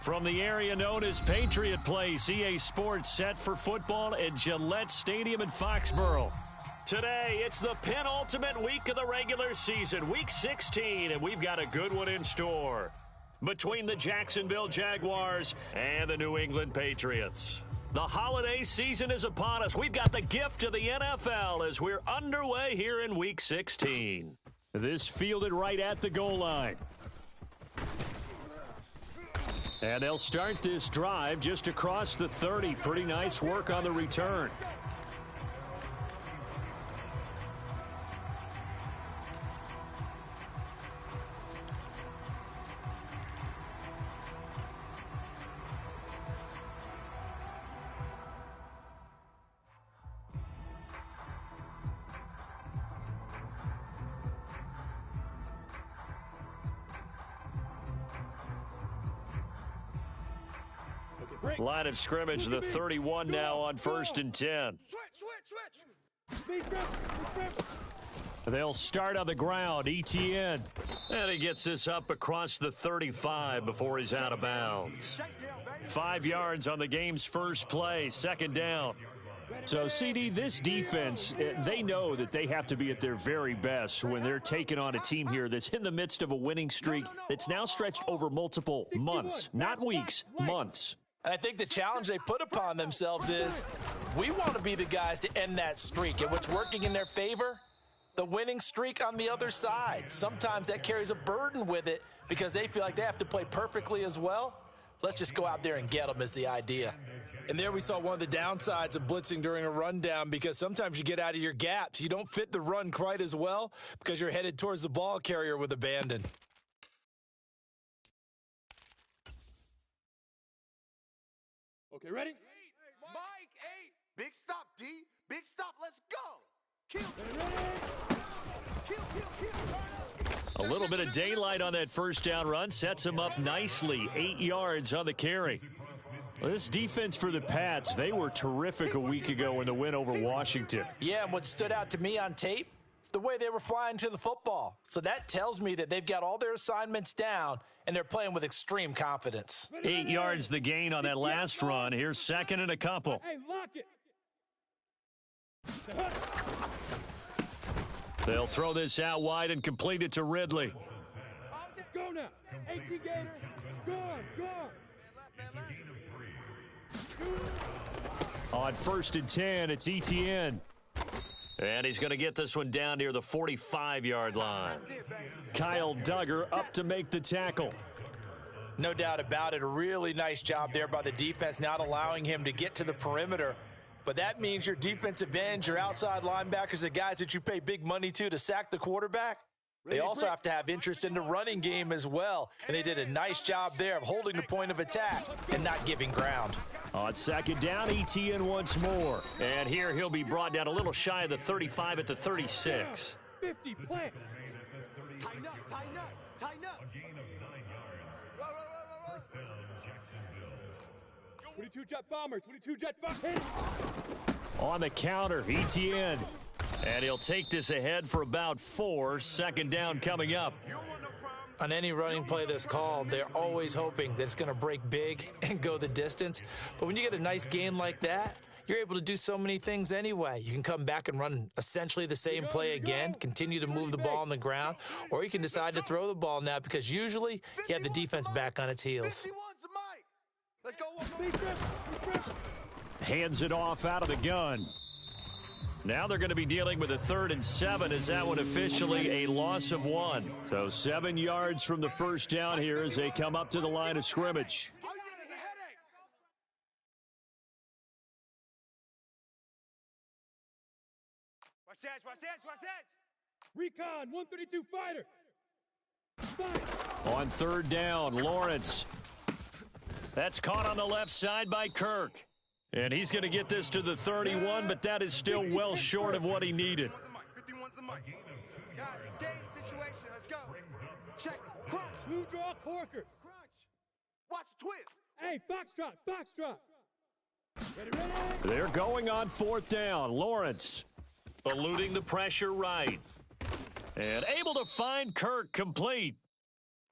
From the area known as Patriot Place, EA Sports set for football at Gillette Stadium in Foxborough. Today, it's the penultimate week of the regular season, Week 16, and we've got a good one in store between the Jacksonville Jaguars and the New England Patriots. The holiday season is upon us. We've got the gift of the NFL as we're underway here in Week 16. This fielded right at the goal line. And they'll start this drive just across the 30. Pretty nice work on the return. Line of scrimmage, the 31 now on 1st and 10. They'll start on the ground, ETN. And he gets this up across the 35 before he's out of bounds. 5 yards on the game's first play, 2nd down. So, CD, this defense, they know that they have to be at their very best when they're taking on a team here that's in the midst of a winning streak that's now stretched over multiple months, not weeks, months. And I think the challenge they put upon themselves is we want to be the guys to end that streak. And what's working in their favor? The winning streak on the other side. Sometimes that carries a burden with it because they feel like they have to play perfectly as well. Let's just go out there and get them is the idea. And there we saw one of the downsides of blitzing during a rundown because sometimes you get out of your gaps. You don't fit the run quite as well because you're headed towards the ball carrier with abandon. Okay, ready? Mike, 8. Big stop, D. Big stop. Let's go. Kill. A little bit of daylight on that first down run. Sets him up nicely. 8 yards on the carry. Well, this defense for the Pats, they were terrific a week ago in the win over Washington. Yeah, and what stood out to me on tape, the way they were flying to the football. So that tells me that they've got all their assignments down, and they're playing with extreme confidence. 8 yards the gain on that last run. Here's 2nd and a couple. Hey, lock it. They'll throw this out wide and complete it to Ridley. Go now. 18 Gator. Score. On 1st and 10, it's ETN. And he's going to get this one down near the 45-yard line. Kyle Duggar up to make the tackle. No doubt about it. A really nice job there by the defense, not allowing him to get to the perimeter. But that means your defensive ends, your outside linebackers, the guys that you pay big money to sack the quarterback, they also have to have interest in the running game as well. And they did a nice job there of holding the point of attack and not giving ground. On 2nd down, ETN once more. And here he'll be brought down a little shy of the 35 at the 36. 50, plant. Tighten up. Roll. 22 jet bomber. 22 jet bomber. On the counter, ETN. And he'll take this ahead for about 4. 2nd down coming up. On any running play that's called, they're always hoping that it's going to break big and go the distance. But when you get a nice gain like that, you're able to do so many things anyway. You can come back and run essentially the same play again, continue to move the ball on the ground, or you can decide to throw the ball now because usually you have the defense back on its heels. Let's go. Hands it off out of the gun. Now they're going to be dealing with a 3rd and 7 as that one officially a loss of 1. So 7 yards from the first down here as they come up to the line of scrimmage. Watch that. Recon, 132 fighter. On 3rd down, Lawrence. That's caught on the left side by Kirk. And he's going to get this to the 31, but that is still well short of what he needed. 51's the mic. Guys, escape situation. Let's go. Check. Crunch. Two draw corkers. Crunch. Watch the twist. Hey, foxtrot. Ready. They're going on 4th down. Lawrence eluding the pressure right. And able to find Kirk complete.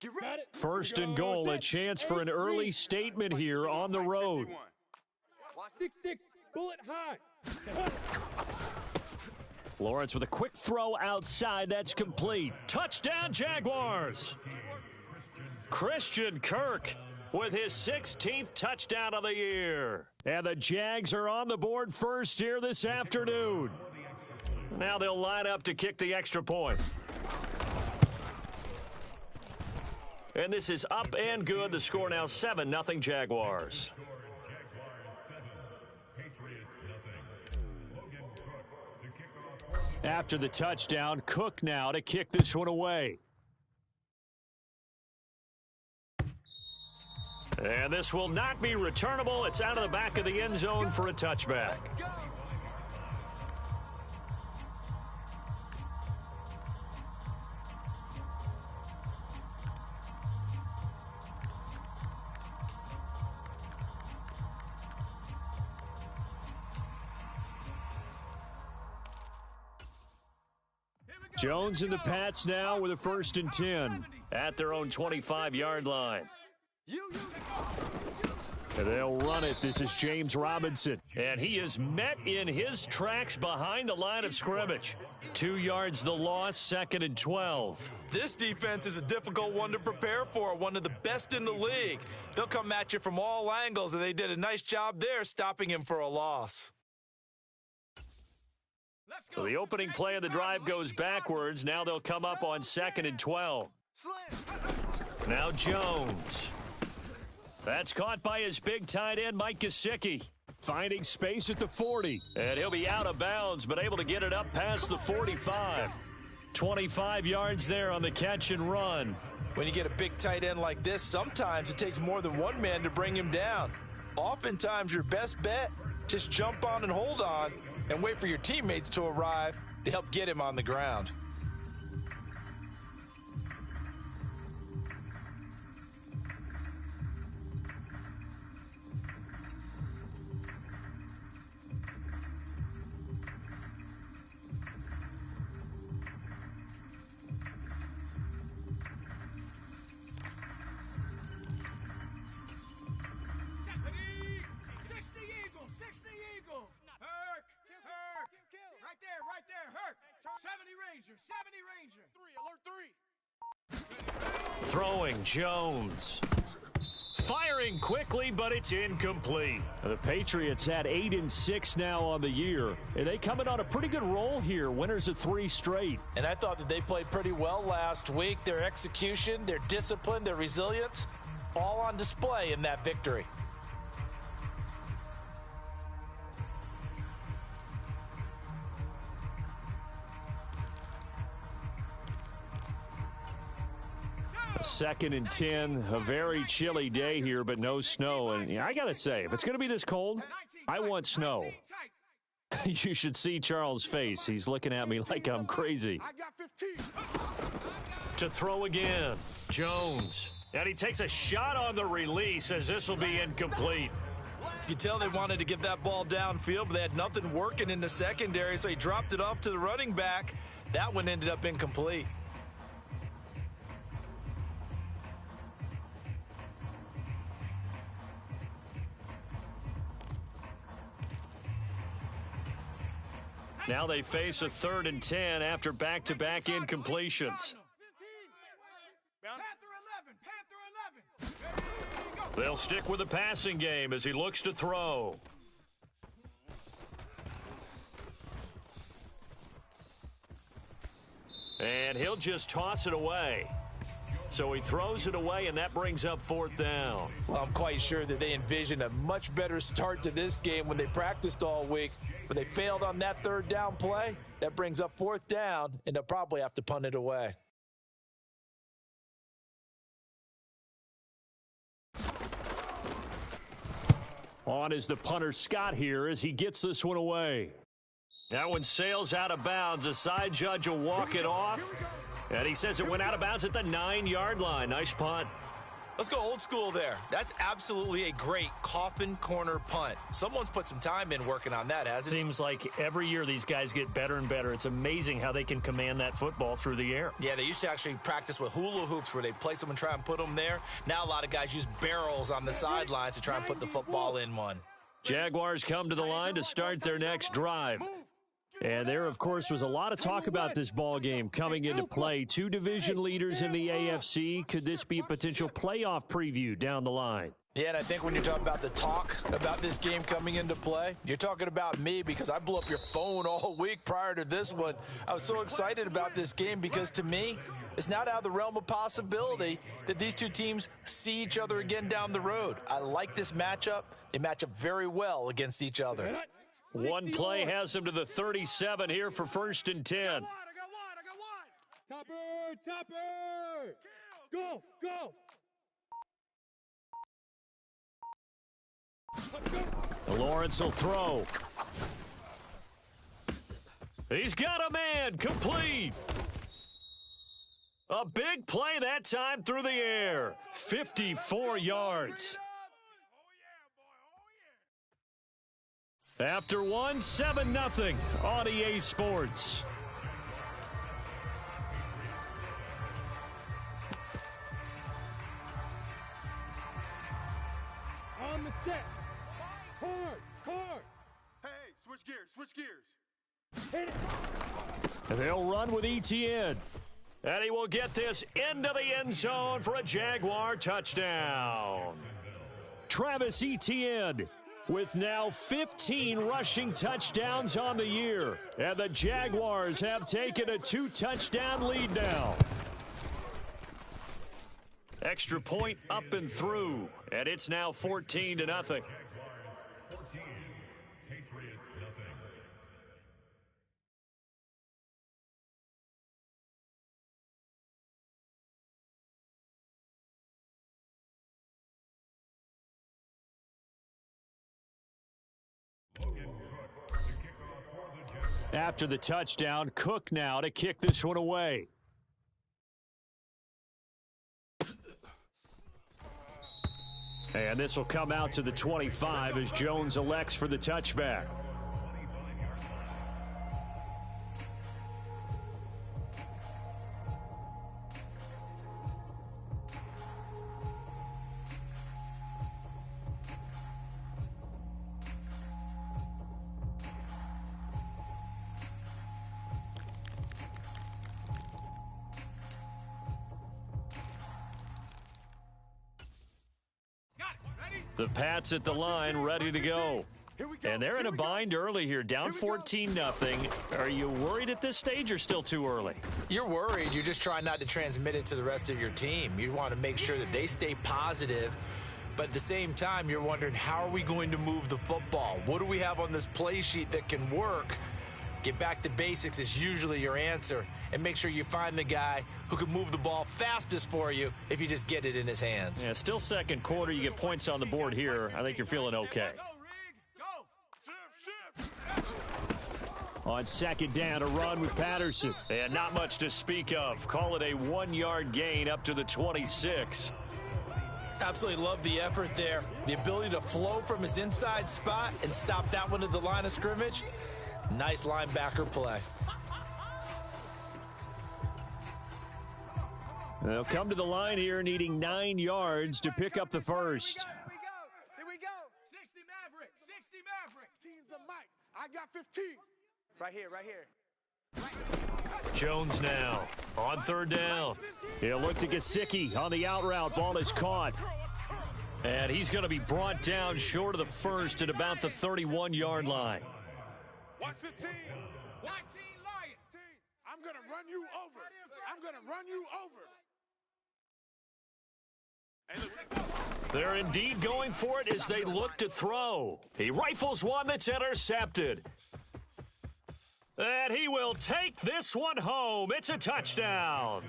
Got it. First Here we and go. goal, a Set. chance for an 8-3. early statement here on the road. 6-6. Bullet high. Lawrence with a quick throw outside. That's complete. Touchdown, Jaguars. Christian Kirk with his 16th touchdown of the year. And the Jags are on the board first here this afternoon. Now they'll line up to kick the extra point. And this is up and good. The score now 7-0 Jaguars. After the touchdown, Cook now to kick this one away. And this will not be returnable. It's out of the back of the end zone for a touchback. Jones and the Pats now with a 1st and 10 at their own 25-yard line. And they'll run it. This is James Robinson. And he is met in his tracks behind the line of scrimmage. 2 yards the loss, 2nd and 12. This defense is a difficult one to prepare for, one of the best in the league. They'll come at you from all angles, and they did a nice job there stopping him for a loss. So the opening play of the drive goes backwards. Now they'll come up on 2nd and 12. Now Jones. That's caught by his big tight end, Mike Gesicki. Finding space at the 40. And he'll be out of bounds, but able to get it up past the 45. 25 yards there on the catch and run. When you get a big tight end like this, sometimes it takes more than one man to bring him down. Oftentimes, your best bet, just jump on and hold on and wait for your teammates to arrive to help get him on the ground. Right there, Herc. 70 Ranger. 3, alert 3. Throwing Jones. Firing quickly, but it's incomplete. The Patriots at 8-6 now on the year. And they come in on a pretty good roll here. Winners of 3 straight. And I thought that they played pretty well last week. Their execution, their discipline, their resilience, all on display in that victory. Second and 10, a very chilly day here, but no snow. And I got to say, if it's going to be this cold, I want snow. You should see Charles' face. He's looking at me like I'm crazy. I got 15. To throw again, Jones. And he takes a shot on the release as this will be incomplete. You could tell they wanted to get that ball downfield, but they had nothing working in the secondary, so he dropped it off to the running back. That one ended up incomplete. Now they face a 3rd and 10 after back-to-back incompletions. Panther 11. They'll stick with the passing game as he looks to throw. And he'll just toss it away. So he throws it away, and that brings up 4th down. Well, I'm quite sure that they envisioned a much better start to this game when they practiced all week, but they failed on that 3rd down play. That brings up 4th down, and they'll probably have to punt it away. On is the punter Scott here as he gets this one away. That one sails out of bounds. The side judge will walk it off. And he says it went out of bounds at the 9-yard line. Nice punt. Let's go old school there. That's absolutely a great coffin corner punt. Someone's put some time in working on that, hasn't it? Seems like every year these guys get better and better. It's amazing how they can command that football through the air. Yeah, they used to actually practice with hula hoops where they place them and try and put them there. Now a lot of guys use barrels on the sidelines to try and put the football in one. Jaguars come to the line to start their next drive. And there, of course, was a lot of talk about this ball game coming into play. Two division leaders in the AFC. Could this be a potential playoff preview down the line? Yeah, and I think when you're talking about the talk about this game coming into play, you're talking about me because I blew up your phone all week prior to this one. I was so excited about this game because, to me, it's not out of the realm of possibility that these two teams see each other again down the road. I like this matchup. They match up very well against each other. One play has them to the 37 here for 1st and 10. I got one. Topper! Go! Lawrence will throw. He's got a man, complete. A big play that time through the air. 54 yards. After one, 7-0 on EA Sports. On the set. Hard. Hey, switch gears. Hit it. They'll run with ETN. And he will get this into the end zone for a Jaguar touchdown. Travis Etienne with now 15 rushing touchdowns on the year. And the Jaguars have taken a 2-touchdown lead now. Extra point up and through. And it's now 14-0. After the touchdown, Cook now to kick this one away. And this will come out to the 25 as Jones elects for the touchback. The Pats at the line, ready to go. And they're in a bind early here, down 14-0. Are you worried at this stage or still too early? You're worried. You're just trying not to transmit it to the rest of your team. You want to make sure that they stay positive. But at the same time, you're wondering, how are we going to move the football? What do we have on this play sheet that can work? Get back to basics is usually your answer. And make sure you find the guy who can move the ball fastest for you if you just get it in his hands. Yeah, still second quarter. You get points on the board here. I think you're feeling okay. On second down, a run with Patterson. And not much to speak of. Call it a 1-yard gain up to the 26. Absolutely love the effort there. The ability to flow from his inside spot and stop that one at the line of scrimmage. Nice linebacker play. They'll come to the line here needing 9 yards to pick up the first. Here we go. 60 Maverick. Teams the mic. I got 15. Right here. Jones now on third down. He'll look to Gesicki on the out route. Ball is caught. And he's going to be brought down short of the first at about the 31-yard line. Watch the team. Lion. I'm going to run you over. They're indeed going for it as they look to throw. He rifles one that's intercepted. And he will take this one home. It's a touchdown.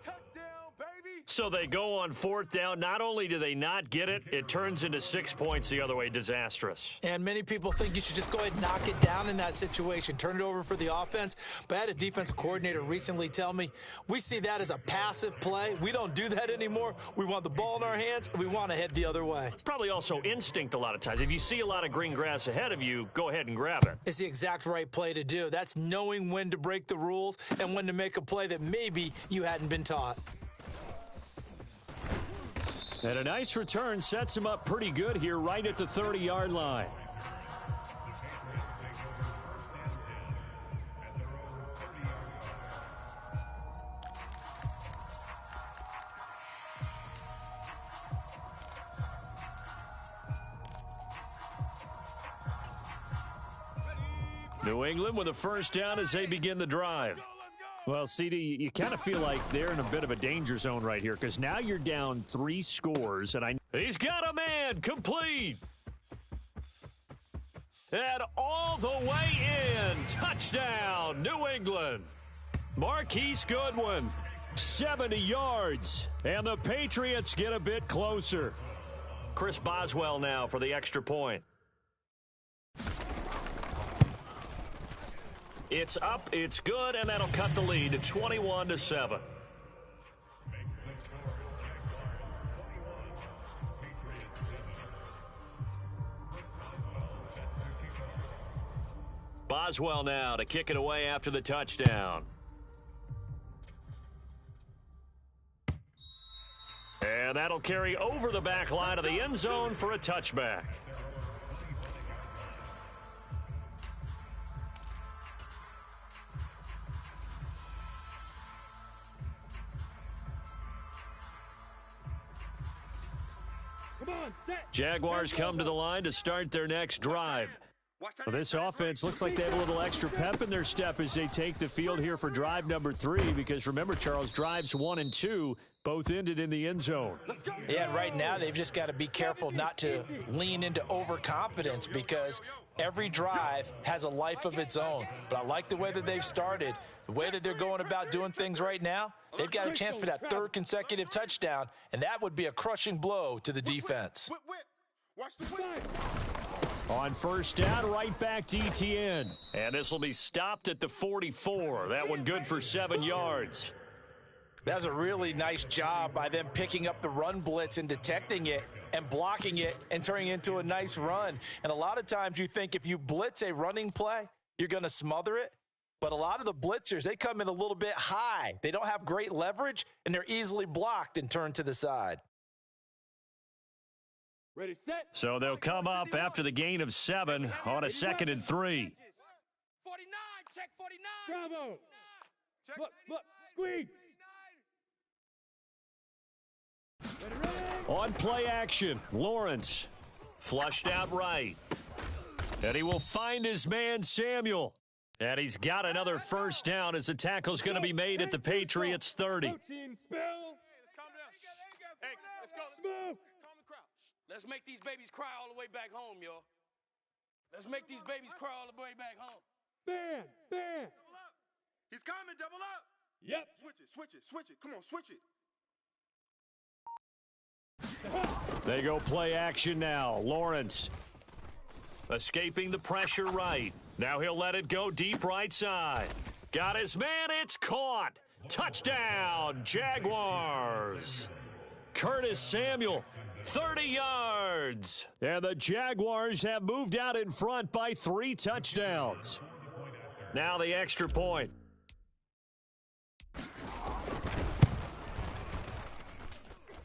Touchdown, baby. So they go on fourth down. Not only do they not get it, it turns into 6 points the other way. Disastrous. And many people think you should just go ahead and knock it down in that situation, turn it over for the offense. But I had a defensive coordinator recently tell me, we see that as a passive play. We don't do that anymore. We want the ball in our hands, and we want to head the other way. It's probably also instinct a lot of times. If you see a lot of green grass ahead of you, go ahead and grab it. It's the exact right play to do. That's knowing when to break the rules and when to make a play that maybe you hadn't been taught. And a nice return sets him up pretty good here right at the 30-yard line. New England with a first down as they begin the drive. Well, CD, you kind of feel like they're in a bit of a danger zone right here because now you're down 3 scores. And he's got a man complete. And all the way in. Touchdown, New England. Marquise Goodwin, 70 yards. And the Patriots get a bit closer. Chris Boswell now for the extra point. It's up, it's good, and that'll cut the lead to 21-7. Boswell now to kick it away after the touchdown. And that'll carry over the back line of the end zone for a touchback. Jaguars come to the line to start their next drive. Well, this offense looks like they have a little extra pep in their step as they take the field here for drive number 3 because remember, Charles, drives 1 and 2 both ended in the end zone. Yeah, and right now they've just got to be careful not to lean into overconfidence because every drive has a life of its own. But I like the way that they've started, the way that they're going about doing things right now. They've got a chance for that 3rd consecutive touchdown, and that would be a crushing blow to the defense. On first down, right back to ETN. And this will be stopped at the 44. That one good for 7 yards. That's a really nice job by them picking up the run blitz and detecting it and blocking it and turning it into a nice run. And a lot of times you think if you blitz a running play, you're going to smother it. But a lot of the blitzers, they come in a little bit high. They don't have great leverage, and they're easily blocked and turned to the side. Ready, set. So they'll come up after the gain of 7 on a 2nd and 3. 49, check 49. Bravo. Look, squeeze. On play action, Lawrence flushed out right. And he will find his man, Samuel. And he's got another first down as the tackle's going to be made at the Patriots 30. Hey, let's calm down. Hey, let's go. Move. Calm the crowd. Let's make these babies cry all the way back home, y'all. Let's make these babies cry all the way back home. Bam. Double up. He's coming, double up. Yep. Switch it. Come on, switch it. They go play action now. Lawrence escaping the pressure right. Now he'll let it go deep right side. Got his man. It's caught. Touchdown, Jaguars. Curtis Samuel, 30 yards. And the Jaguars have moved out in front by 3 touchdowns. Now the extra point.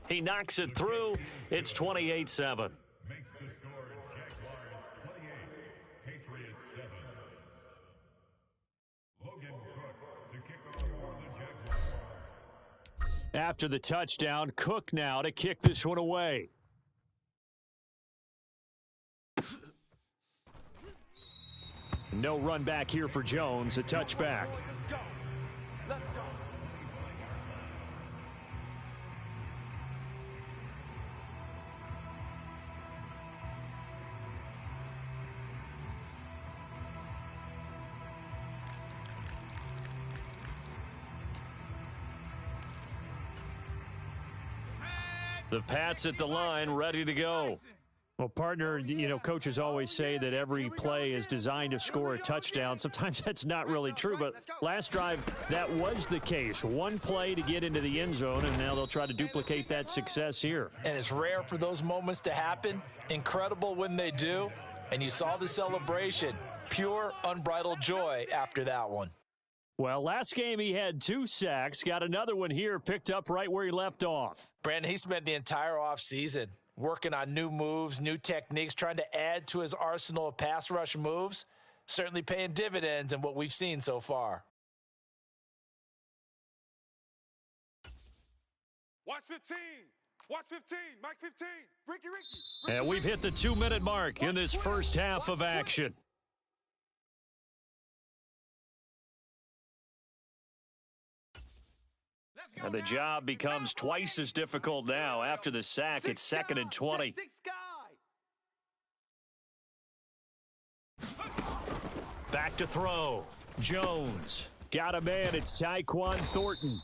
He knocks it through. It's 28-7. After the touchdown, Cook now to kick this one away. No run back here for Jones, a touchback. Let's go. The Pats at the line, ready to go. Well, partner, coaches always say that every play is designed to score a touchdown. Sometimes that's not really true, but last drive, that was the case. One play to get into the end zone, and now they'll try to duplicate that success here. And it's rare for those moments to happen. Incredible when they do. And you saw the celebration. Pure, unbridled joy after that one. Well, last game he had 2 sacks. Got another one here, picked up right where he left off. Brandon, he spent the entire offseason working on new moves, new techniques, trying to add to his arsenal of pass rush moves. Certainly paying dividends in what we've seen so far. Watch 15. Watch 15. Mike 15. Ricky. And we've hit the 2-minute mark in this first half of action. And the job becomes twice as difficult now. After the sack, it's 2nd and 20. Back to throw. Jones. Got a man. It's Tyquan Thornton.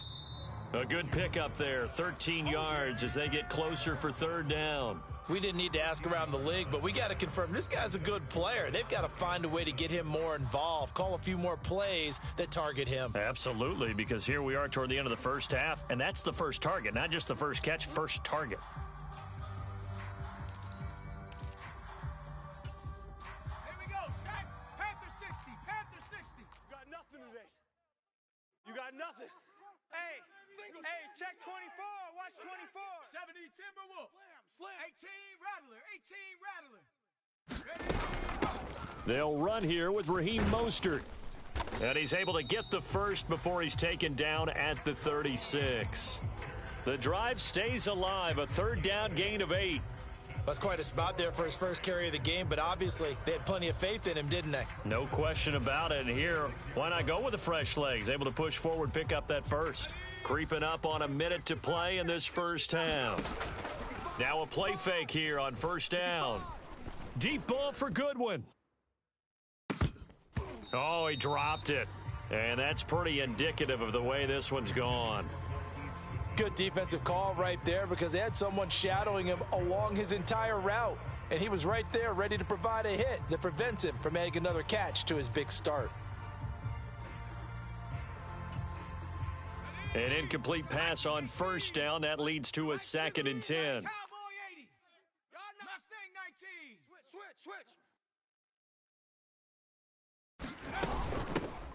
A good pickup there. 13 yards as they get closer for 3rd down. We didn't need to ask around the league, but we got to confirm this guy's a good player. They've got to find a way to get him more involved, call a few more plays that target him. Absolutely, because here we are toward the end of the first half, and that's the first target, not just the first catch, first target. Here we go, Shaq. Panther 60. Panther 60. You got nothing today. You got nothing. Hey, check 24. Watch 24. 70 Timberwolf. Slam. 18 Rattler. They'll run here with Raheem Mostert. And he's able to get the first before he's taken down at the 36. The drive stays alive, a 3rd down gain of 8. That's quite a spot there for his first carry of the game, but obviously they had plenty of faith in him, didn't they? No question about it. And here, why not go with the fresh legs? Able to push forward, pick up that first. Creeping up on a minute to play in this first half. Now a play fake here on 1st down. Deep ball for Goodwin. Oh, he dropped it. And that's pretty indicative of the way this one's gone. Good defensive call right there because they had someone shadowing him along his entire route. And he was right there ready to provide a hit that prevents him from making another catch to his big start. An incomplete pass on 1st down. That leads to a 2nd and 10.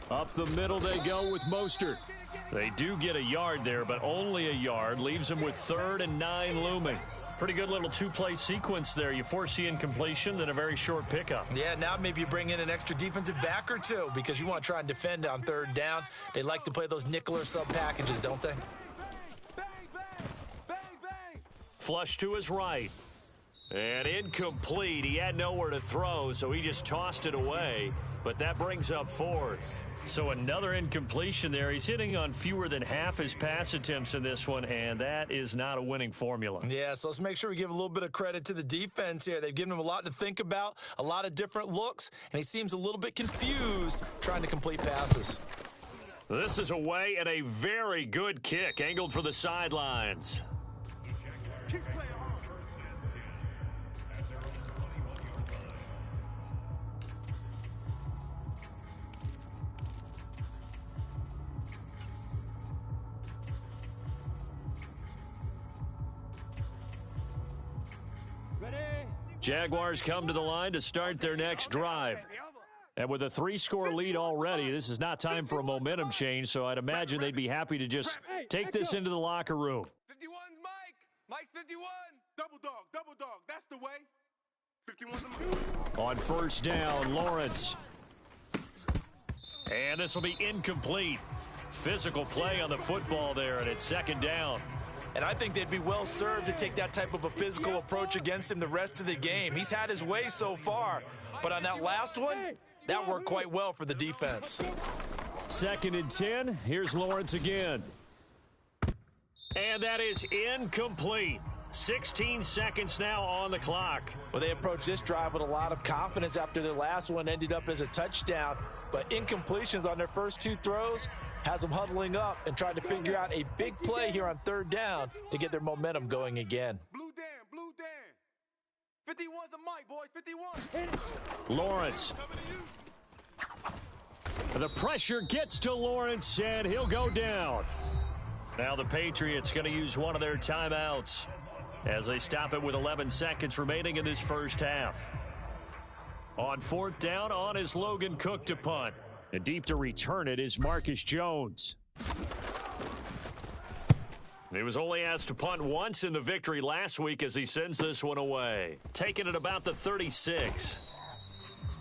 Up the middle they go with Mostert. They do get a yard there, but only a yard. Leaves them with 3rd and 9 looming. Pretty good little 2-play sequence there. You force the incompletion, then a very short pickup. Yeah, now maybe you bring in an extra defensive back or two because you want to try and defend on 3rd down. They like to play those nickel or sub packages, don't they? Flush to his right. And incomplete. He had nowhere to throw, so he just tossed it away. But that brings up 4th. So another incompletion there. He's hitting on fewer than half his pass attempts in this one, and that is not a winning formula. Yeah, so let's make sure we give a little bit of credit to the defense here. They've given him a lot to think about, a lot of different looks, and he seems a little bit confused trying to complete passes. This is away and a very good kick, angled for the sidelines. Jaguars come to the line to start their next drive. And with a 3-score lead already, this is not time for a momentum change, so I'd imagine they'd be happy to just take this into the locker room. 51's Mike. Mike's 51. Double dog. That's the way. 51's Mike. On 1st down, Lawrence. And this will be incomplete. Physical play on the football there, and it's 2nd down. And I think they'd be well served to take that type of a physical approach against him the rest of the game. He's had his way so far, but on that last one, that worked quite well for the defense. 2nd and 10. Here's Lawrence again. And that is incomplete. 16 seconds now on the clock. Well, they approached this drive with a lot of confidence after their last one ended up as a touchdown. But incompletions on their first 2 throws has them huddling up and trying to figure out a big play here on third down to get their momentum going again. Blue Dan. 51's the mic, boys. 51. Lawrence. The pressure gets to Lawrence, and he'll go down. Now the Patriots going to use one of their timeouts as they stop it with 11 seconds remaining in this first half. On fourth down, on is Logan Cook to punt. And deep to return it is Marcus Jones. He was only asked to punt once in the victory last week as he sends this one away. Taking it about the 36.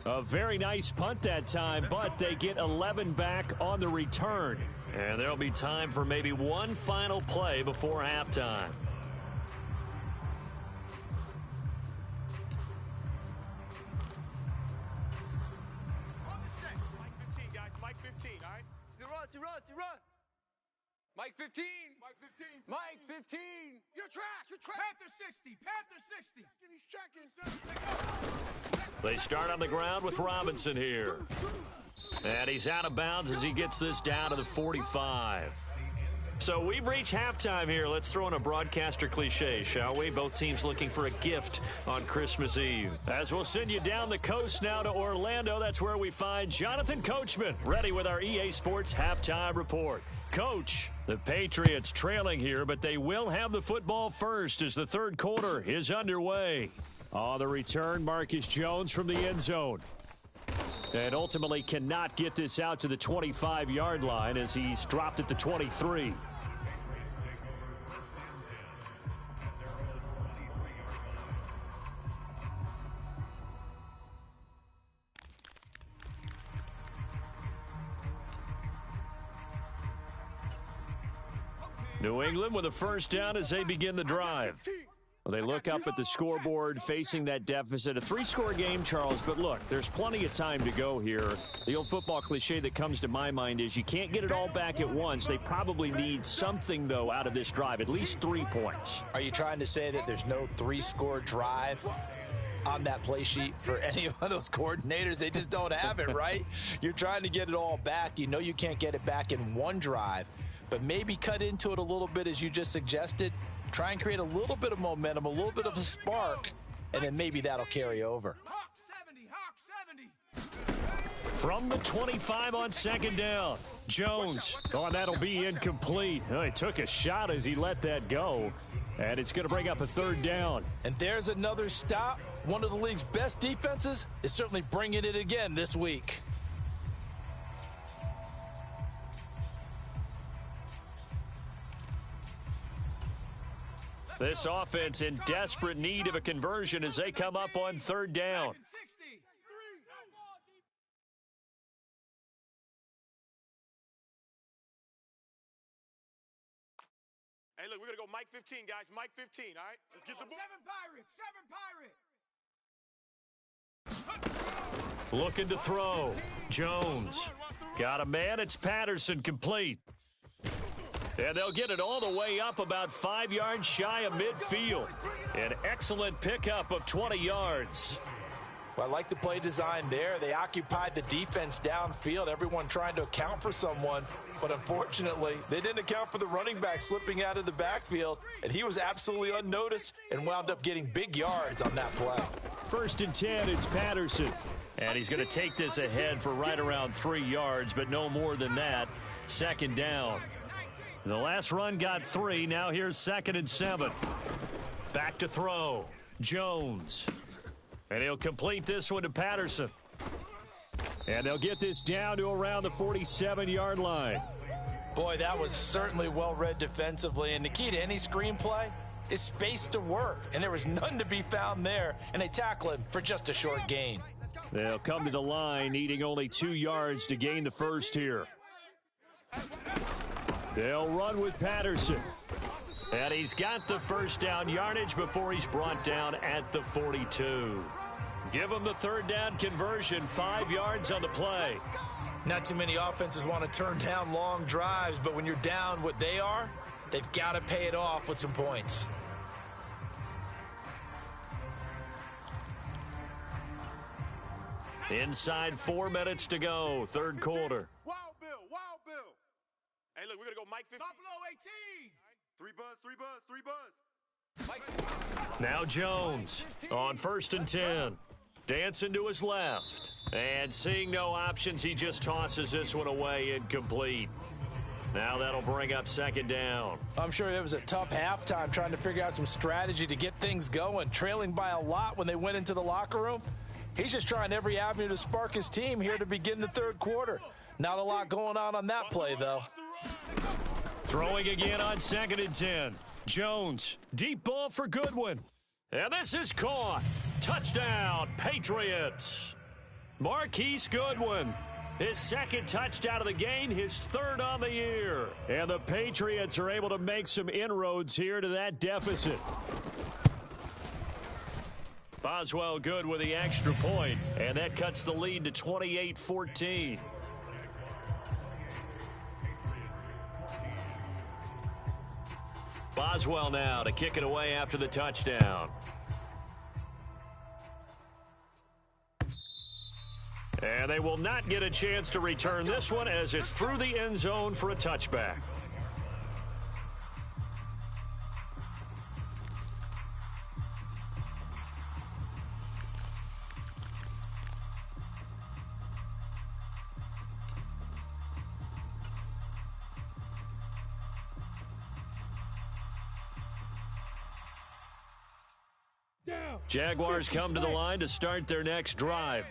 A very nice punt that time, but they get 11 back on the return. And there'll be time for maybe one final play before halftime. Mike 15, guys. Mike 15, all right? He runs. Mike 15. Mike 15. You're trash. Panther 60. He's checking. They start on the ground with Robinson here. And he's out of bounds as he gets this down to the 45. So we've reached halftime here. Let's throw in a broadcaster cliche, shall we? Both teams looking for a gift on Christmas Eve. As we'll send you down the coast now to Orlando, that's where we find Jonathan Coachman, ready with our EA Sports Halftime Report. Coach, the Patriots trailing here, but they will have the football first as the third quarter is underway. On the return, Marcus Jones from the end zone. And ultimately cannot get this out to the 25-yard line as he's dropped at the 23. New England with a first down as they begin the drive. Well, they look up at the scoreboard facing that deficit. A three-score game, Charles, but look, there's plenty of time to go here. The old football cliche that comes to my mind is you can't get it all back at once. They probably need something, though, out of this drive, at least 3 points. Are you trying to say that there's no three-score drive on that play sheet for any of those coordinators? They just don't have it, right? You're trying to get it all back. You know you can't get it back in one drive, but maybe cut into it a little bit as you just suggested. Try and create a little bit of momentum, a little bit of a spark, and then maybe that'll carry over. Hawk 70. From the 25 on second down, Jones. Oh, that'll be incomplete. Oh, he took a shot as he let that go, and it's going to bring up a third down. And there's another stop. One of the league's best defenses is certainly bringing it again this week. This offense in desperate need of a conversion as they come up on third down. Hey, look, we're going to go Mike 15, guys. Mike 15, all right? Let's get the ball. Seven Pirates. Looking to throw. Jones. Got a man. It's Patterson, complete. And they'll get it all the way up about 5 yards shy of midfield. An excellent pickup of 20 yards. Well, I like the play design there. They occupied the defense downfield, everyone trying to account for someone. But unfortunately, they didn't account for the running back slipping out of the backfield, and he was absolutely unnoticed and wound up getting big yards on that play. 1st and 10, it's Patterson. And he's going to take this ahead for right around 3 yards, but no more than that. 2nd down. The last run got 3. Now here's 2nd and 7. Back to throw. Jones. And he'll complete this one to Patterson. And they'll get this down to around the 47-yard line. Boy, that was certainly well-read defensively. And the key to any screenplay is space to work. And there was none to be found there. And they tackle him for just a short gain. They'll come to the line, needing only 2 yards to gain the first here. They'll run with Patterson. And he's got the first down yardage before he's brought down at the 42. Give him the third down conversion, 5 yards on the play. Not too many offenses want to turn down long drives, but when you're down what they are, they've got to pay it off with some points. Inside 4 minutes to go, third quarter. Wild Bill. Hey, look, we're going to go Mike 15. Buffalo 18. Three buzz. Now Jones on 1st and 10. Dancing to his left. And seeing no options, he just tosses this one away incomplete. Now that'll bring up 2nd down. I'm sure it was a tough halftime trying to figure out some strategy to get things going, trailing by a lot when they went into the locker room. He's just trying every avenue to spark his team here to begin the 3rd quarter. Not a lot going on that play, though. Throwing again on 2nd and 10. Jones, deep ball for Goodwin. And this is caught. Touchdown, Patriots. Marquise Goodwin, his 2nd touchdown of the game, his 3rd on the year. And the Patriots are able to make some inroads here to that deficit. Boswell good with the extra point, and that cuts the lead to 28-14. Boswell now to kick it away after the touchdown. And they will not get a chance to return this one as it's through the end zone for a touchback. Jaguars come to the line to start their next drive.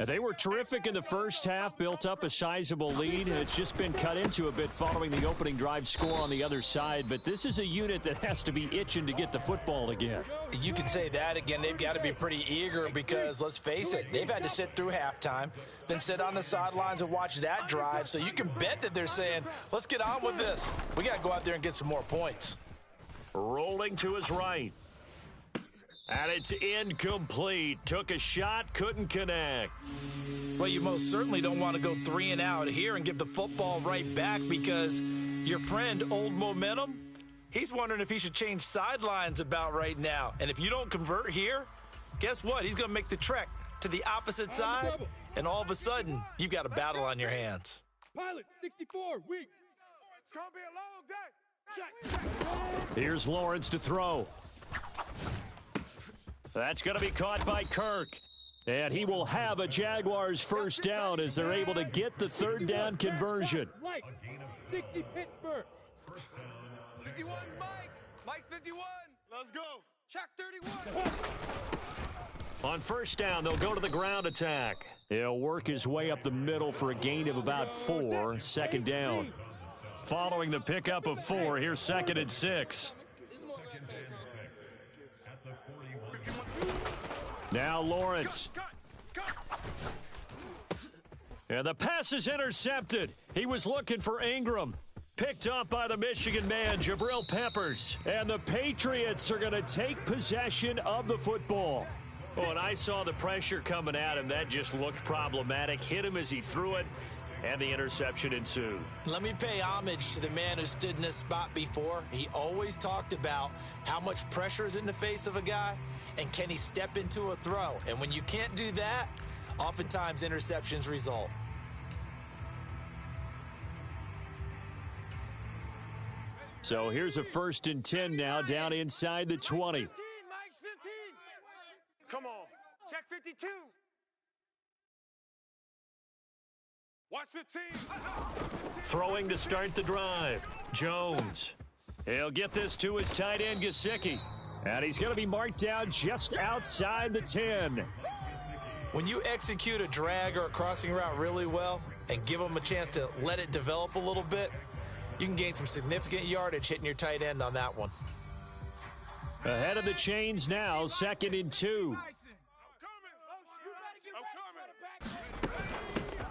They were terrific in the first half, built up a sizable lead, and it's just been cut into a bit following the opening drive score on the other side. But this is a unit that has to be itching to get the football again. You can say that again. They've got to be pretty eager because, let's face it, they've had to sit through halftime, then sit on the sidelines and watch that drive. So you can bet that they're saying, let's get on with this. We got to go out there and get some more points. Rolling to his right. And it's incomplete. Took a shot, couldn't connect. Well, you most certainly don't want to go 3 and out here and give the football right back because your friend, Old Momentum, he's wondering if he should change sidelines about right now. And if you don't convert here, guess what? He's going to make the trek to the opposite side, and all of a sudden, you've got a battle on your hands. Pilot 64, weak. It's going to be a long day. Check. Here's Lawrence to throw. That's going to be caught by Kirk. And he will have a Jaguars first down as they're able to get the 3rd down conversion. Light, 60 Pittsburgh. 51's Mike. Mike 51. Let's go. Check 31. On 1st down, they'll go to the ground attack. He'll work his way up the middle for a gain of about 4. 2nd down. Following the pickup of 4, here's 2nd and 6. Now Lawrence. And the pass is intercepted. He was looking for Ingram. Picked up by the Michigan man, Jabril Peppers. And the Patriots are going to take possession of the football. Oh, and I saw the pressure coming at him. That just looked problematic. Hit him as he threw it, and the interception ensued. Let me pay homage to the man who stood in this spot before. He always talked about how much pressure is in the face of a guy, and can he step into a throw? And when you can't do that, oftentimes interceptions result. So here's a 1st and 10 now down inside the 20. Mike's 15. Come on. Check 52. Watch 15. Throwing to start the drive. Jones. He'll get this to his tight end, Gesicki. And he's going to be marked down just outside the 10. When you execute a drag or a crossing route really well and give them a chance to let it develop a little bit, you can gain some significant yardage hitting your tight end on that one. Ahead of the chains now, 2nd and 2.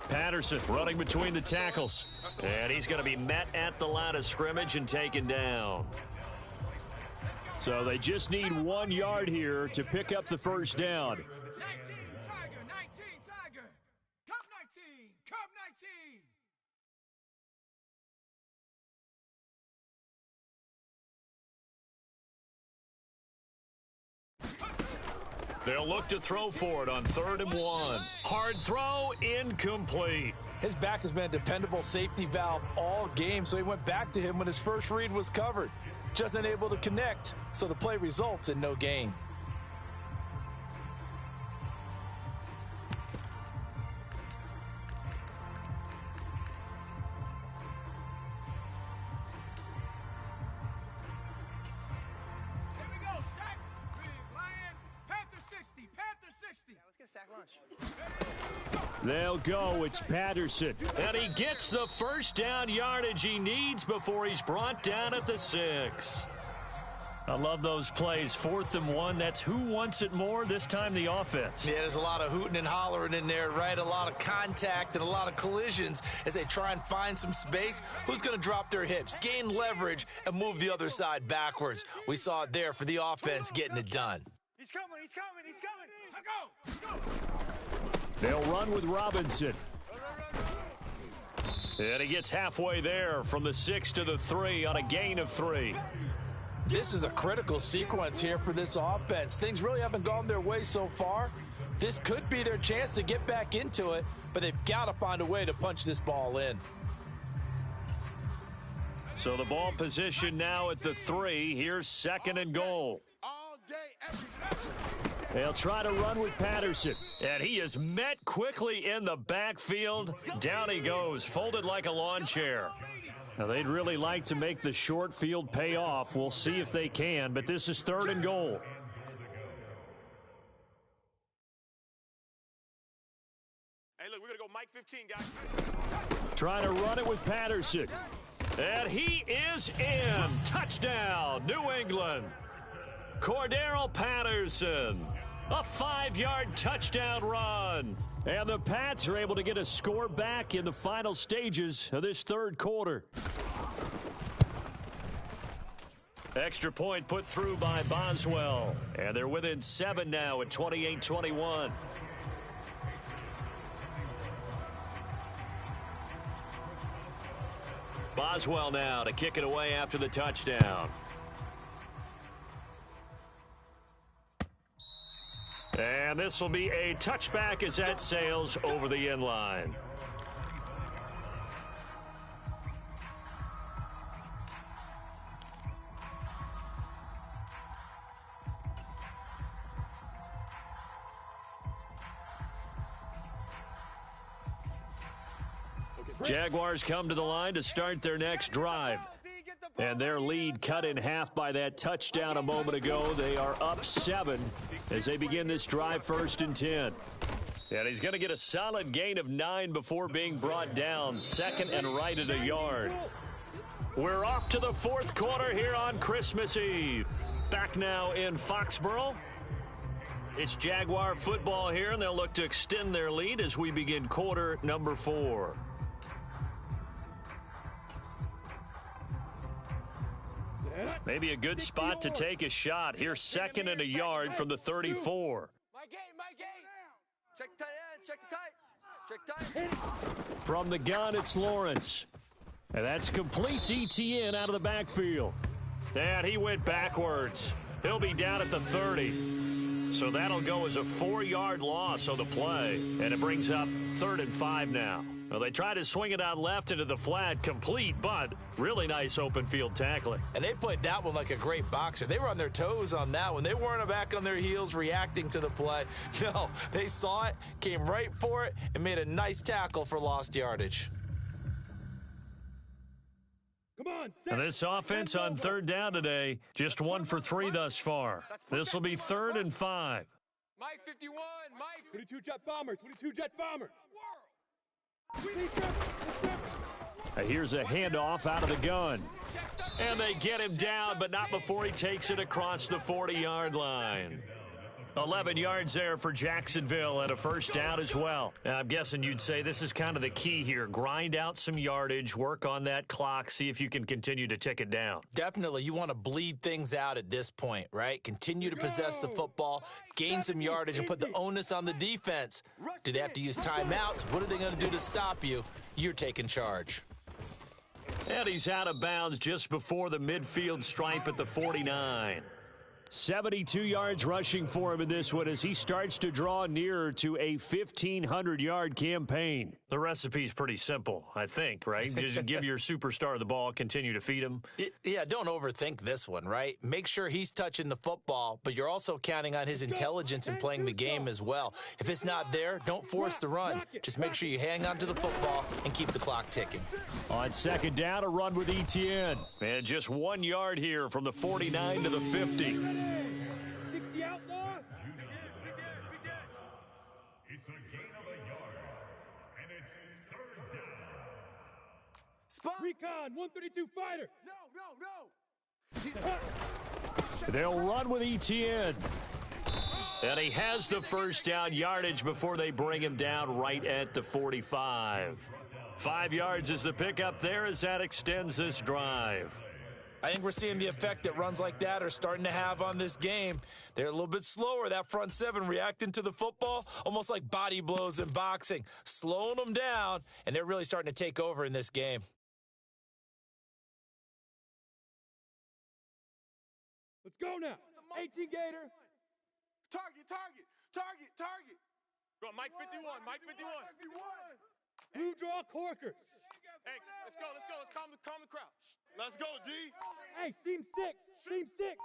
Patterson running between the tackles. And he's going to be met at the line of scrimmage and taken down. So they just need 1 yard here to pick up the first down. 19, Tiger, 19, Tiger. Cup 19, Cup 19. They'll look to throw for it on 3rd and 1. Hard throw, incomplete. His back has been a dependable safety valve all game, so he went back to him when his first read was covered. Just unable to connect, so the play results in no gain. Sack lunch. They'll go. It's Patterson. And he gets the first down yardage he needs before he's brought down at the 6. I love those plays. 4th and 1. That's who wants it more, this time the offense. Yeah, there's a lot of hooting and hollering in there, right? A lot of contact and a lot of collisions as they try and find some space. Who's going to drop their hips, gain leverage, and move the other side backwards? We saw it there for the offense getting it done. He's coming, he's coming, he's coming. Go! They'll run with Robinson. And he gets halfway there from the 6 to the 3 on a gain of 3. This is a critical sequence here for this offense. Things really haven't gone their way so far. This could be their chance to get back into it, but they've got to find a way to punch this ball in. So the ball position now at the 3. Here's 2nd and goal. All day, every day. They'll try to run with Patterson. And he is met quickly in the backfield. Down he goes, folded like a lawn chair. Now, they'd really like to make the short field pay off. We'll see if they can, but this is 3rd and goal. Hey, look, we're going to go Mike 15, guys. Trying to run it with Patterson. And he is in. Touchdown, New England. Cordero Patterson. A 5-yard touchdown run. And the Pats are able to get a score back in the final stages of this 3rd quarter. Extra point put through by Boswell. And they're within 7 now at 28-21. Boswell now to kick it away after the touchdown. And this will be a touchback as that sails over the end line. Jaguars come to the line to start their next drive. And their lead cut in half by that touchdown a moment ago. They are up 7 as they begin this drive, 1st and 10. And he's going to get a solid gain of 9 before being brought down. 2nd and right at a yard. We're off to the 4th quarter here on Christmas Eve. Back now in Foxborough. It's Jaguar football here, and they'll look to extend their lead as we begin quarter number 4. Maybe a good spot to take a shot. Here's 2nd and a yard from the 34. My gate, my gate. Check the tight end, check the tight. Check tight. From the gun, it's Lawrence. And that's complete ETN out of the backfield. And he went backwards. He'll be down at the 30. So that'll go as a 4-yard loss on the play. And it brings up 3rd and 5 now. Well, they tried to swing it out left into the flat, complete, but really nice open field tackling. And they played that one like a great boxer. They were on their toes on that one. They weren't back on their heels reacting to the play. No, they saw it, came right for it, and made a nice tackle for lost yardage. Come on, And this offense on 3rd down today, just 1 for 3 thus far. This will be 3rd and 5. Mike 51, Mike. 22 jet bomber, 22 jet bomber. Here's a handoff out of the gun. And they get him down, but not before he takes it across the 40-yard line. 11 yards there for Jacksonville and a 1st down as well. I'm guessing you'd say this is kind of the key here. Grind out some yardage, work on that clock, see if you can continue to tick it down. Definitely, you want to bleed things out at this point, right? Continue to possess the football, gain some yardage, and put the onus on the defense. Do they have to use timeouts? What are they going to do to stop you? You're taking charge. And he's out of bounds just before the midfield stripe at the 49. 72 yards rushing for him in this one as he starts to draw nearer to a 1,500-yard campaign. The recipe's pretty simple, I think, right? Just give your superstar the ball, continue to feed him. Yeah, don't overthink this one, right? Make sure he's touching the football, but you're also counting on his intelligence in playing the game as well. If it's not there, don't force the run. Just make sure you hang on to the football and keep the clock ticking. On second down, a run with Etienne. And just 1 yard here from the 49 to the 50. 60 outlaw. It's a gain of a yard, and it's third down. Spot. Recon, 132 fighter. No. They'll run with Etienne. And he has the first down yardage before they bring him down right at the 45. 5 yards is the pickup there as that extends this drive. I think we're seeing the effect that runs like that are starting to have on this game. They're a little bit slower, that front seven, reacting to the football, almost like body blows in boxing, slowing them down, and they're really starting to take over in this game. Let's go now. 18 Gator. Target. Go on, Mike 51. Blue draw Corkers. Hey, let's go. Let's calm the crowd. Let's go, D. Hey, team 6.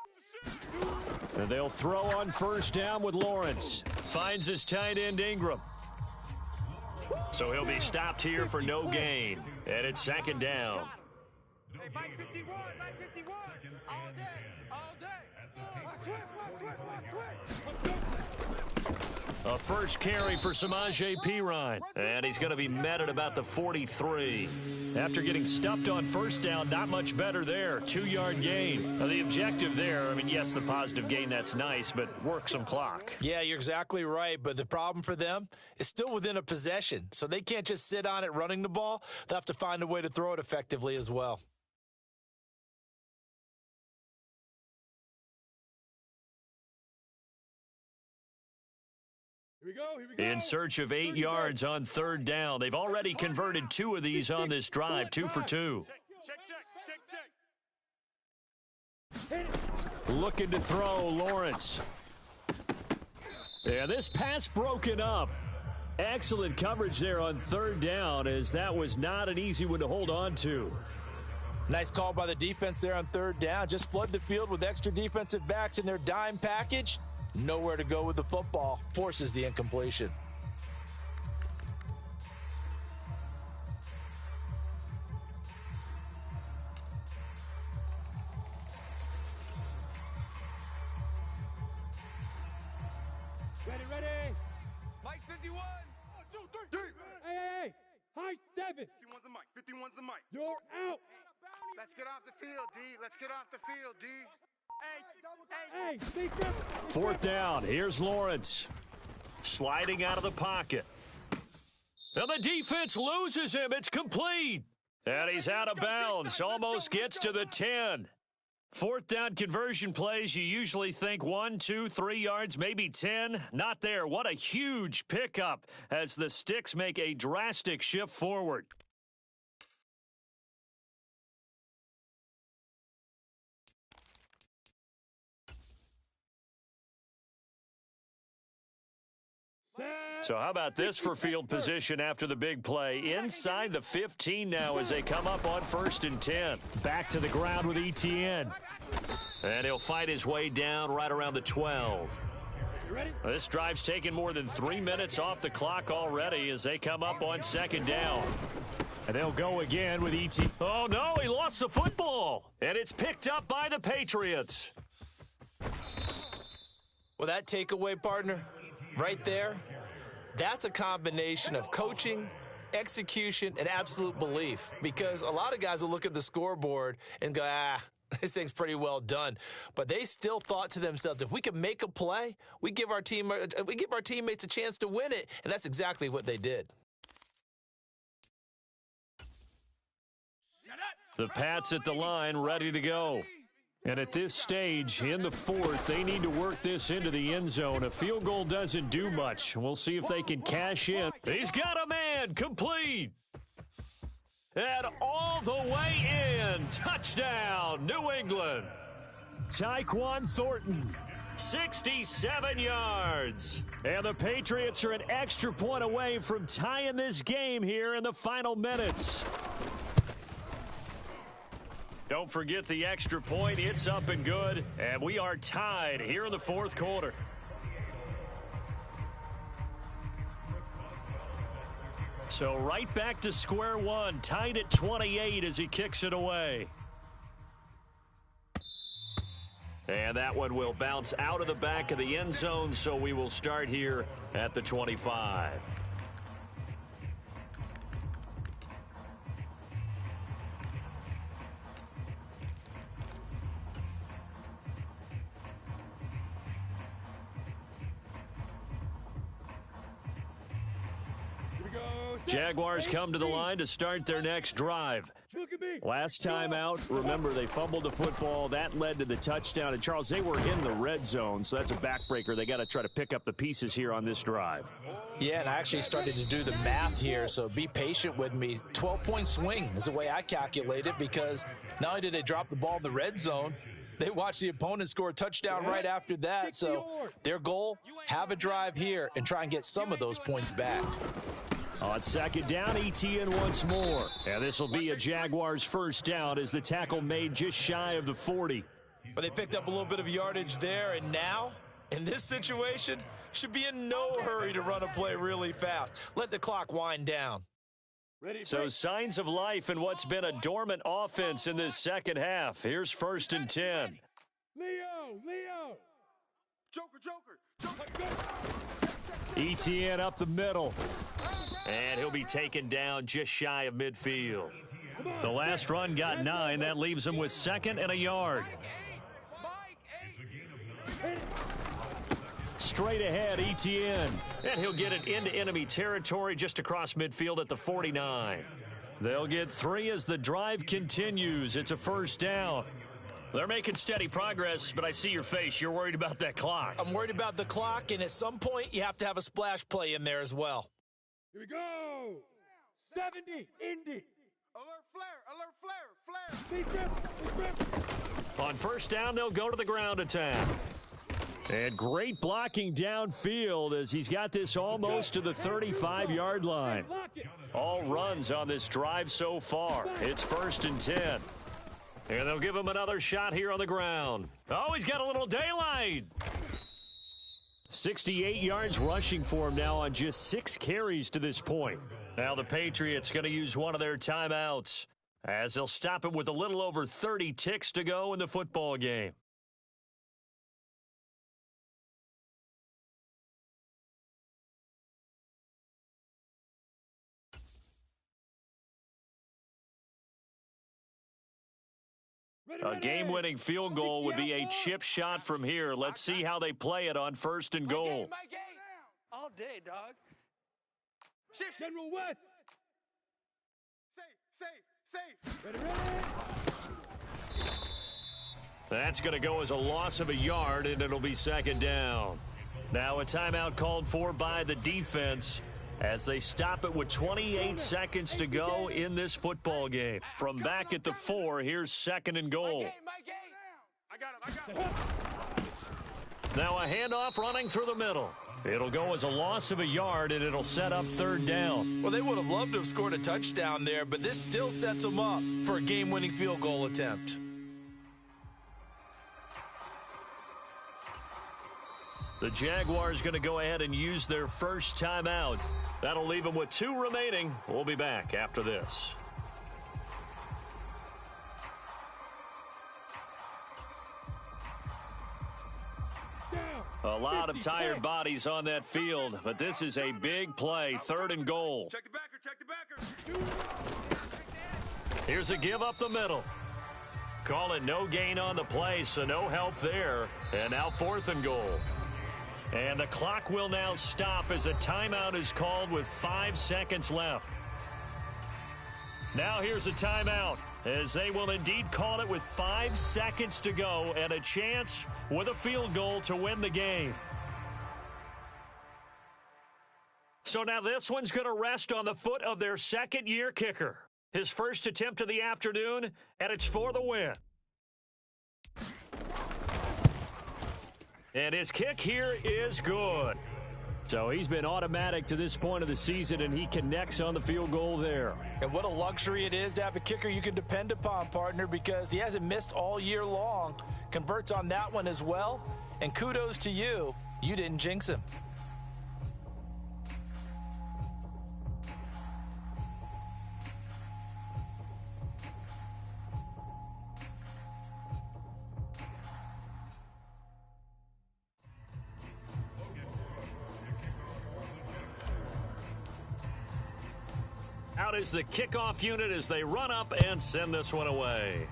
And they'll throw on first down with Lawrence. Finds his tight end Ingram. So he'll be stopped here for no gain. And it's second down. Hey, Mike 51. All day. Watch switch. A first carry for Samaje Perine. And he's going to be met at about the 43. After getting stuffed on first down, not much better there. 2-yard gain. Now, the objective there, I mean, yes, the positive gain, that's nice, but work some clock. Yeah, you're exactly right, but the problem for them is still within a possession. So they can't just sit on it running the ball. They'll have to find a way to throw it effectively as well. Here we go. In search of 8 yards on third down. They've already converted 2 of these on this drive, 2 for 2. Check. Looking to throw, Lawrence. Yeah, this pass broken up. Excellent coverage there on third down, as that was not an easy one to hold on to. Nice call by the defense there on third down. Just flood the field with extra defensive backs in their dime package. Nowhere to go with the football. Forces the incompletion. Ready. Mike 51. 1, 2, 3. Hey. High 7. 51's the mic. You're out. Let's get off the field, D. Hey, stay down. Fourth down. Here's Lawrence. Sliding out of the pocket. And the defense loses him. It's complete. And he's out of bounds. Almost gets to the 10. Fourth down conversion plays, you usually think 1, 2, 3 yards, maybe 10. Not there. What a huge pickup as the Sticks make a drastic shift forward. So how about this for field position after the big play? Inside the 15 now as they come up on 1st and 10. Back to the ground with Etienne. And he'll fight his way down right around the 12. This drive's taken more than 3 minutes off the clock already as they come up on 2nd down. And they'll go again with Etienne. Oh, no, he lost the football. And it's picked up by the Patriots. Well, that takeaway, partner, right there, that's a combination of coaching, execution, and absolute belief. Because a lot of guys will look at the scoreboard and go, this thing's pretty well done. But they still thought to themselves, if we can make a play, we give our teammates a chance to win it. And that's exactly what they did. The Pats at the line, ready to go. And at this stage, in the 4th, they need to work this into the end zone. A field goal doesn't do much. We'll see if they can cash in. He's got a man, complete. And all the way in. Touchdown, New England. Tyquan Thornton, 67 yards. And the Patriots are an extra point away from tying this game here in the final minutes. Don't forget the extra point. It's up and good. And we are tied here in the fourth quarter. So right back to square one, tied at 28 as he kicks it away. And that one will bounce out of the back of the end zone, so we will start here at the 25. Jaguars come to the line to start their next drive. Last time out, remember, they fumbled the football. That led to the touchdown. And, Charles, they were in the red zone, so that's a backbreaker. They got to try to pick up the pieces here on this drive. Yeah, and I actually started to do the math here, so be patient with me. 12-point swing is the way I calculate it, because not only did they drop the ball in the red zone, they watched the opponent score a touchdown right after that. So their goal, have a drive here and try and get some of those points back. On second down, ETN once more. And this will be a Jaguars first down as the tackle made just shy of the 40. But they picked up a little bit of yardage there, and now, in this situation, should be in no hurry to run a play really fast. Let the clock wind down. So signs of life in what's been a dormant offense in this second half. Here's 1st and 10. Leo! Joker! ETN up the middle. And he'll be taken down just shy of midfield. The last run got 9. That leaves him with 2nd and a yard. Straight ahead, ETN. And he'll get it into enemy territory just across midfield at the 49. They'll get 3 as the drive continues. It's a first down. They're making steady progress, but I see your face. You're worried about that clock. I'm worried about the clock, and at some point, you have to have a splash play in there as well. Here we go! 70, Indy! Alert flare! On first down, they'll go to the ground attack. And great blocking downfield as he's got this almost to the 35-yard line. All runs on this drive so far. It's 1st and 10. And they'll give him another shot here on the ground. Oh, he's got a little daylight. 68 yards rushing for him now on just 6 carries to this point. Now the Patriots going to use one of their timeouts as they'll stop it with a little over 30 ticks to go in the football game. A game-winning field goal would be a chip shot from here. Let's see how they play it on 1st and goal. All day, dog. General West! Safe! Ready! That's going to go as a loss of a yard, and it'll be 2nd down. Now a timeout called for by the defense as they stop it with 28 seconds to go in this football game. From back at the 4, here's 2nd and goal. I got him. Now a handoff running through the middle. It'll go as a loss of a yard, and it'll set up 3rd down. Well, they would have loved to have scored a touchdown there, but this still sets them up for a game-winning field goal attempt. The Jaguars going to go ahead and use their first timeout. That'll leave them with 2 remaining. We'll be back after this. A lot of tired bodies on that field, but this is a big play, 3rd and goal. Check the backer. Here's a give up the middle. Call it no gain on the play, so no help there. And now 4th and goal. And the clock will now stop as a timeout is called with 5 seconds left. Now here's a timeout as they will indeed call it with 5 seconds to go and a chance with a field goal to win the game. So now this one's going to rest on the foot of their second-year kicker. His first attempt of the afternoon, and it's for the win. And his kick here is good. So he's been automatic to this point of the season, and he connects on the field goal there. And what a luxury it is to have a kicker you can depend upon, partner, because he hasn't missed all year long. Converts on that one as well. And kudos to you. You didn't jinx him. Out is the kickoff unit as they run up and send this one away.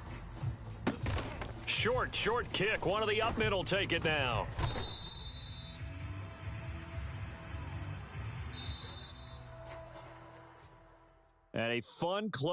Short kick. One of the up middle take it now. And a fun close.